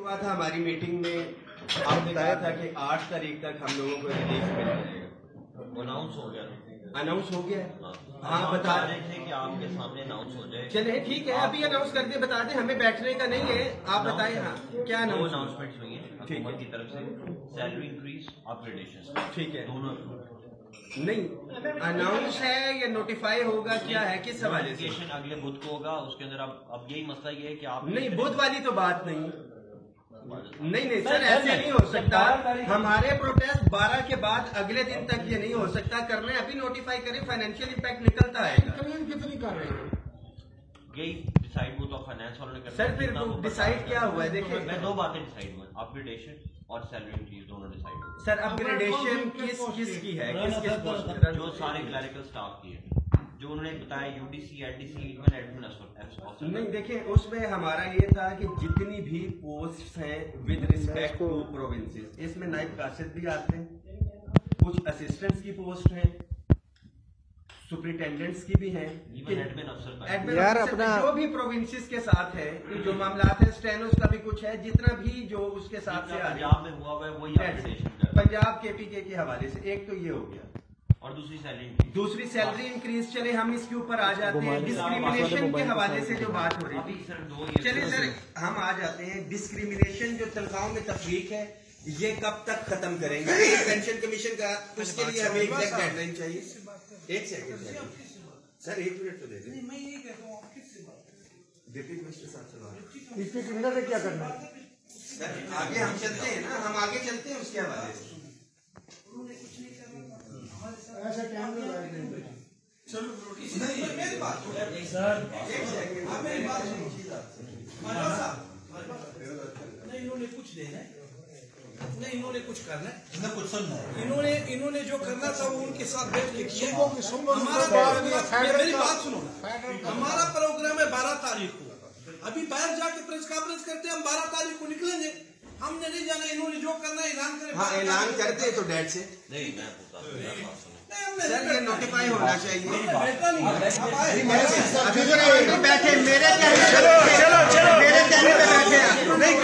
हुआ था हमारी मीटिंग में, आपने बताया था कि 8 तारीख तक हम लोगों को रिलीफ मिल जाएगा। अनाउंस हो गया, अनाउंस हो गया। हाँ, बता रहे थे कि आपके सामने अनाउंस हो जाए। चलिए ठीक है, अभी अनाउंस कर दे, बता दें, हमें बैठने का नहीं है, आप बताएं। हाँ, क्या अनाउंसमेंट हुई है हुकूमत की तरफ से, सैलरी इंक्रीज, अपग्रेडेशन, ठीक है, दोनों नहीं अनाउंस है या नोटिफाई होगा, क्या है, किस हवाले से? अगले बुध को होगा, उसके अंदर अब यही मसला ये है कि आप नहीं, बुध वाली तो बात नहीं, नहीं सर, ऐसे नहीं हो सकता। हमारे प्रोटेस्ट 12 के बाद अगले दिन तक ये नहीं हो सकता, करने अभी नोटिफाई करें, फाइनेंशियल इम्पैक्ट निकलता आएगा। कितनी कर रहे हैं यही डिसाइड वो तो फाइनेंस वालों ने करना। सर फिर डिसाइड क्या हुआ है? देखिए, मैं 2 बातें डिसाइड हुई, अपग्रेडेशन और सैलरी इंक्रीज, दोनों डिसाइड हुए। सर अपग्रेडेशन किस की है, किस पोस्ट? जो सारे क्लरिकल स्टाफ की है, जो उन्होंने बताया, यूडीसी, एडीसी, इवन एडमिन। नहीं देखिए, उसमें हमारा ये था कि जितनी भी पोस्ट हैं विद रिस्पेक्ट टू प्रोविंसेस, इसमें नायब कासिद भी आते हैं, कुछ असिस्टेंट्स की पोस्ट हैं, सुपरिटेंडेंट्स की भी हैं, एडमिन अफसर यार अपना जो भी प्रोविंसेस के साथ है, जो मामलात है, स्टेनोस का भी कुछ है, जितना भी जो उसके साथ से पंजाब में हुआ है वही पंजाब केपीके के हवाले से। एक तो ये हो गया, और दूसरी सैलरी इंक्रीज। चले हम इसके ऊपर आ जाते हैं, डिस्क्रिमिनेशन के हवाले से जो बात हो रही थी। चलिए सर हम आ जाते हैं, डिस्क्रिमिनेशन जो तनख्वाहों में तफरीक है, ये कब तक खत्म करेंगे? पेंशन कमीशन का, उसके लिए हमें एग्जैक्ट गाइडलाइन चाहिए। एक सेकंड सर, 1 मिनट तो दे दें। मैं यही कहता हूँ, आप किससे बात करें? डिप्टी मिनिस्टर साहब से बात। इसके किंडर से क्या करना है सर? आगे हम चलते हैं ना, हम आगे चलते हैं उसके हवाले से। ऐसा टाइम चलो मेरी बात सर, मेरी बात नहीं, इन्होंने कुछ देना है, नहीं इन्होंने कुछ करना है, कुछ सुनना है, इन्होंने जो करना था वो उनके साथ बैठ के किया। मेरी बात सुनो, हमारा प्रोग्राम है 12 तारीख को, अभी बाहर जाके प्रेस कॉन्फ्रेंस करते हैं, हम 12 तारीख को निकलेंगे, हमने नहीं जाना, इन्होंने जो करना है ऐलान करें। हाँ, ऐलान करते तो डेट से नहीं, सर ये नोटिफाई होना चाहिए। बैठे मेरे कहने पे बैठे, नहीं